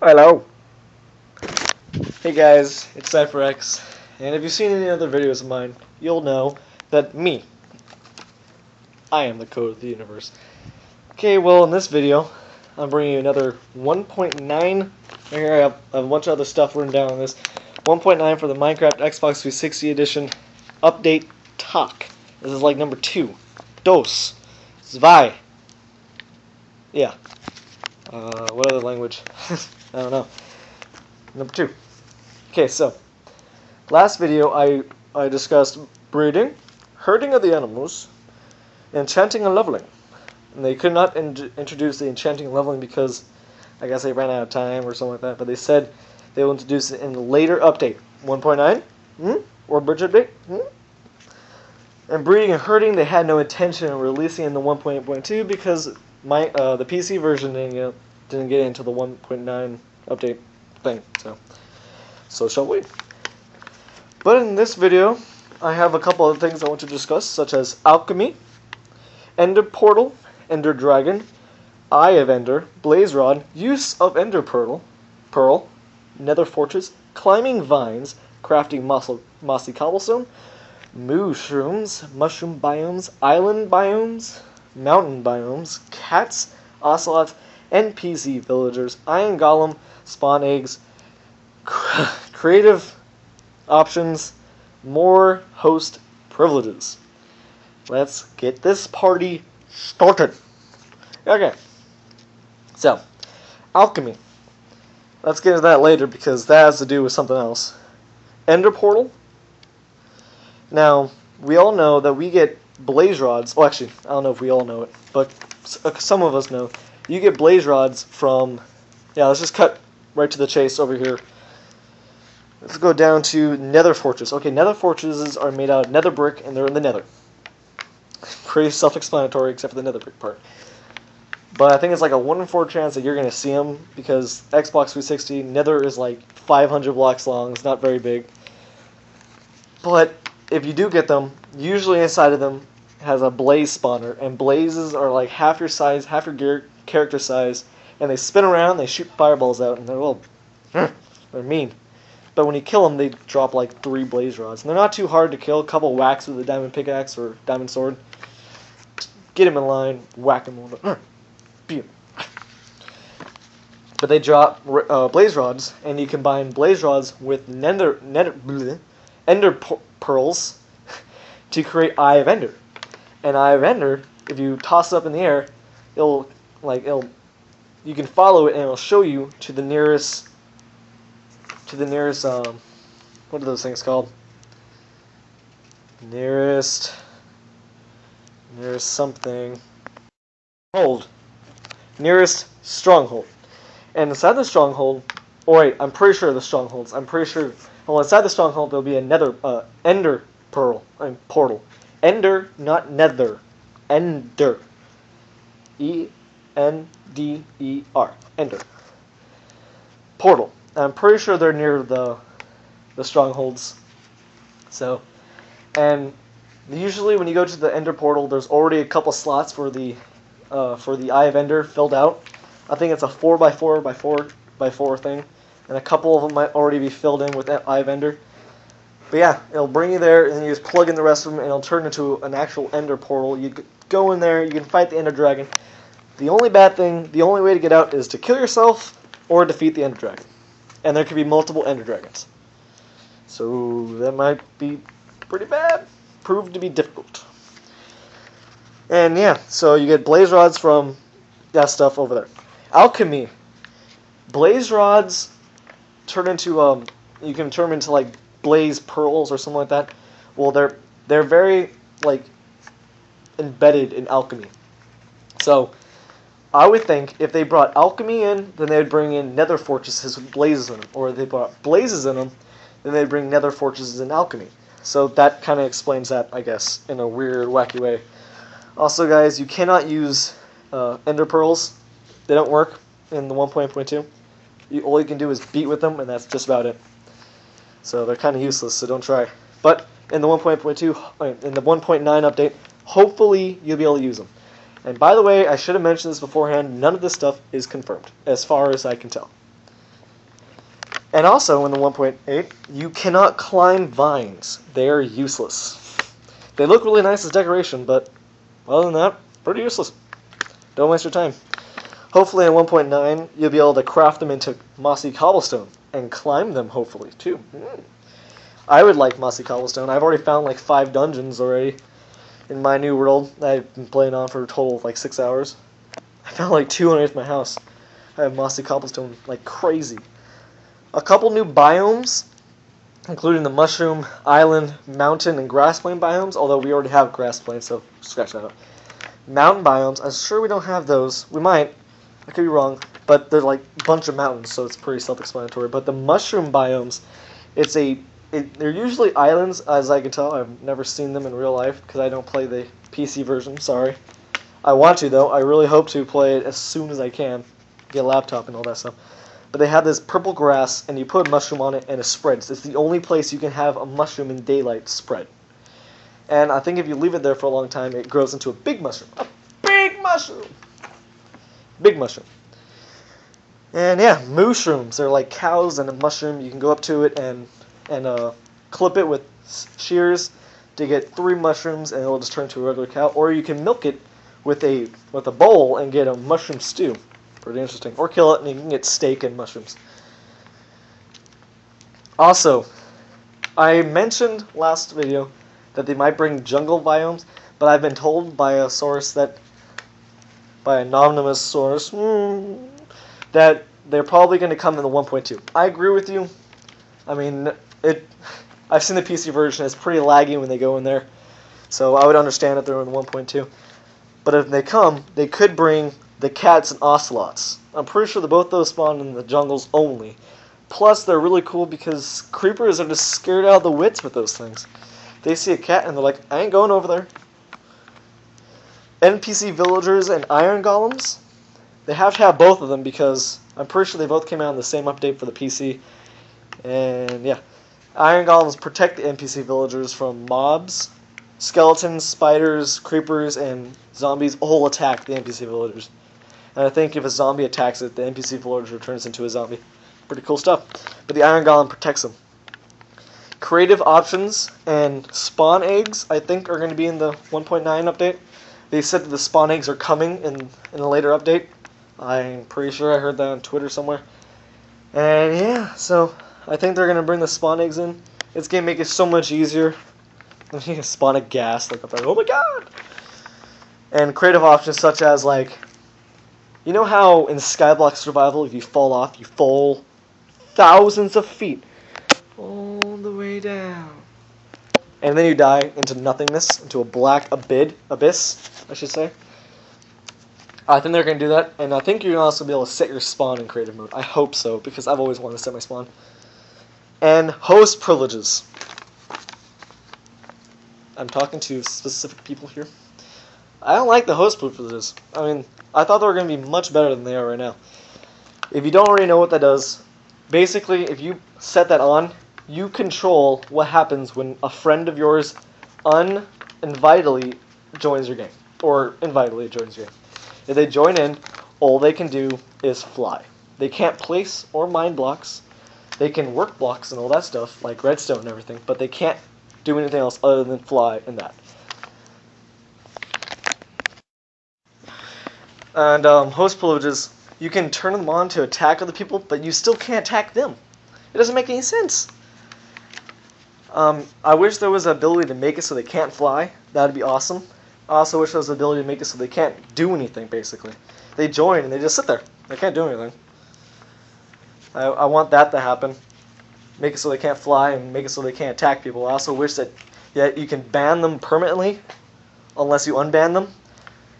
Hello. Hey guys, it's CypherX, and if you've seen any other videos of mine, you'll know that I am the code of the universe. Okay, well in this video, I'm bringing you another 1.9. Here I have a bunch of other stuff written down on this. 1.9 for the Minecraft Xbox 360 edition update talk. This is like number 2. Dos. Zwei. Yeah. What other language? I don't know. Number 2. Okay, so last video I discussed breeding, herding of the animals, enchanting and leveling. And they could not introduce the enchanting and leveling because I guess they ran out of time or something like that. But they said they will introduce it in a later update, 1.9, or bridge update. And breeding and herding, they had no intention of releasing in the 1.8.2 because the PC version didn't get into the 1.9 update thing. So shall we? But in this video, I have a couple of things I want to discuss, such as alchemy, ender portal, ender dragon, eye of ender, blaze rod, use of ender pearl, nether fortress, climbing vines, crafting mossy cobblestone, mushrooms, mushroom biomes, island biomes, mountain biomes, cats, ocelots, NPC villagers, iron golem, spawn eggs, creative options, more host privileges. Let's get this party started. Okay, so alchemy. Let's get into that later because that has to do with something else. Ender portal. Now, we all know that we get blaze rods. Well, actually, I don't know if we all know it, but some of us know. You get blaze rods from... Yeah, let's just cut right to the chase over here. Let's go down to nether fortress. Okay, nether fortresses are made out of nether brick, and they're in the nether. Pretty self-explanatory, except for the nether brick part. But I think it's like a 1 in 4 chance that you're going to see them, because Xbox 360, nether is like 500 blocks long. It's not very big. But if you do get them, usually inside of them has a blaze spawner, and blazes are like half your size, half your character size, and they spin around, they shoot fireballs out, and they're mean. But when you kill them, they drop like 3 blaze rods. And they're not too hard to kill. A couple whacks with a diamond pickaxe or diamond sword. Get him in line, whack him a little bit. Beat him. But they drop blaze rods, and you combine blaze rods with ender pearls to create Eye of Ender. And Eye of Ender, if you toss it up in the air, you can follow it, and it'll show you to the nearest what are those things called? Nearest something. Nearest stronghold. And inside the stronghold, I'm pretty sure the strongholds. Well, inside the stronghold there'll be a ender portal. Ender, not nether. Ender. E-N-D-E-R. Ender. Portal. I'm pretty sure they're near the strongholds. So, and usually when you go to the Ender portal, there's already a couple slots for the Eye of Ender filled out. I think it's a 4x4x4x4 thing, and a couple of them might already be filled in with Eye of Ender. But yeah, it'll bring you there, and then you just plug in the rest of them, and it'll turn into an actual Ender portal. You go in there, you can fight the Ender Dragon. The only way to get out is to kill yourself or defeat the Ender Dragon. And there could be multiple Ender Dragons. So that might be pretty bad. Proved to be difficult. And yeah, so you get blaze rods from that stuff over there. Alchemy. Blaze rods turn into you can turn into like blaze pearls or something like that. Well, they're very like embedded in alchemy. So I would think if they brought alchemy in, then they would bring in nether fortresses with blazes in them. Or if they brought blazes in them, then they'd bring nether fortresses in alchemy. So that kind of explains that, I guess, in a weird, wacky way. Also, guys, you cannot use ender pearls. They don't work in the 1.2. All you can do is beat with them, and that's just about it. So they're kind of useless, so don't try. But in the 1.2, in the 1.9 update, hopefully you'll be able to use them. And by the way, I should have mentioned this beforehand, none of this stuff is confirmed, as far as I can tell. And also in the 1.8, you cannot climb vines. They are useless. They look really nice as decoration, but other than that, pretty useless. Don't waste your time. Hopefully in 1.9, you'll be able to craft them into mossy cobblestone and climb them, hopefully, too. I would like mossy cobblestone. I've already found like 5 dungeons already in my new world that I've been playing on for a total of like 6 hours. I found like 2 underneath my house. I have mossy cobblestone like crazy. A couple new biomes, including the mushroom, island, mountain, and grass plain biomes, although we already have grass plain, so scratch that out. Mountain biomes, I'm sure we don't have those. We might. I could be wrong, but they're like a bunch of mountains, so it's pretty self-explanatory. But the mushroom biomes, they're usually islands, as I can tell. I've never seen them in real life because I don't play the PC version, sorry. I want to, though. I really hope to play it as soon as I can. Get a laptop and all that stuff. But they have this purple grass, and you put a mushroom on it, and it spreads. It's the only place you can have a mushroom in daylight spread. And I think if you leave it there for a long time, it grows into a big mushroom. A big mushroom! Big mushroom. And yeah, mushrooms. They're like cows and a mushroom. You can go up to it and clip it with shears to get 3 mushrooms, and it'll just turn into a regular cow. Or you can milk it with a bowl and get a mushroom stew. Pretty interesting. Or kill it and you can get steak and mushrooms. Also, I mentioned last video that they might bring jungle biomes, but I've been told by a source by an anonymous source, that they're probably going to come in the 1.2. I agree with you. I mean, I've seen the PC version. It's pretty laggy when they go in there, so I would understand if they're in the 1.2. But if they come, they could bring the cats and ocelots. I'm pretty sure that both those spawn in the jungles only. Plus, they're really cool because creepers are just scared out of the wits with those things. They see a cat and they're like, I ain't going over there. NPC villagers and iron golems, they have to have both of them because I'm pretty sure they both came out in the same update for the PC. And yeah, iron golems protect the NPC villagers from mobs. Skeletons, spiders, creepers, and zombies all attack the NPC villagers. And I think if a zombie attacks it, the NPC villager turns into a zombie. Pretty cool stuff. But the iron golem protects them. Creative options and spawn eggs, I think, are going to be in the 1.9 update. They said that the spawn eggs are coming in a later update. I'm pretty sure I heard that on Twitter somewhere. And yeah, so I think they're going to bring the spawn eggs in. It's going to make it so much easier. You can spawn a ghast, like, oh my god! And creative options such as, like, you know how in Skyblock Survival, if you fall off, you fall thousands of feet all the way down. And then you die into nothingness, into a black abyss, I should say. I think they're going to do that, and I think you're going to also be able to set your spawn in creative mode. I hope so, because I've always wanted to set my spawn. And host privileges. I'm talking to specific people here. I don't like the host privileges. I mean, I thought they were going to be much better than they are right now. If you don't already know what that does, basically, if you set that on, you control what happens when a friend of yours uninvitedly joins your game. Or invitedly joins your game. If they join in, all they can do is fly. They can't place or mine blocks. They can work blocks and all that stuff, like redstone and everything, but they can't do anything else other than fly and that. And host privileges, you can turn them on to attack other people, but you still can't attack them. It doesn't make any sense. I wish there was the ability to make it so they can't fly. That'd be awesome. I also wish there was the ability to make it so they can't do anything, basically. They join and they just sit there. They can't do anything. I want that to happen. Make it so they can't fly and make it so they can't attack people. I also wish that you can ban them permanently unless you unban them.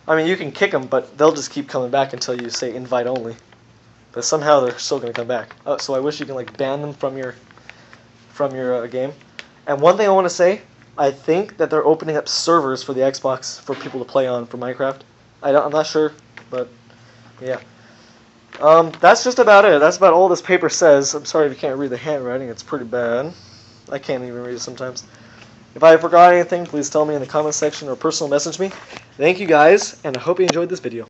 I mean, you can kick them, but they'll just keep coming back until you say invite only. But somehow they're still going to come back. So I wish you can like ban them from your game. And one thing I want to say, I think that they're opening up servers for the Xbox for people to play on for Minecraft. I'm not sure, but yeah. That's just about it. That's about all this paper says. I'm sorry if you can't read the handwriting. It's pretty bad. I can't even read it sometimes. If I forgot anything, please tell me in the comment section or personal message me. Thank you guys, and I hope you enjoyed this video.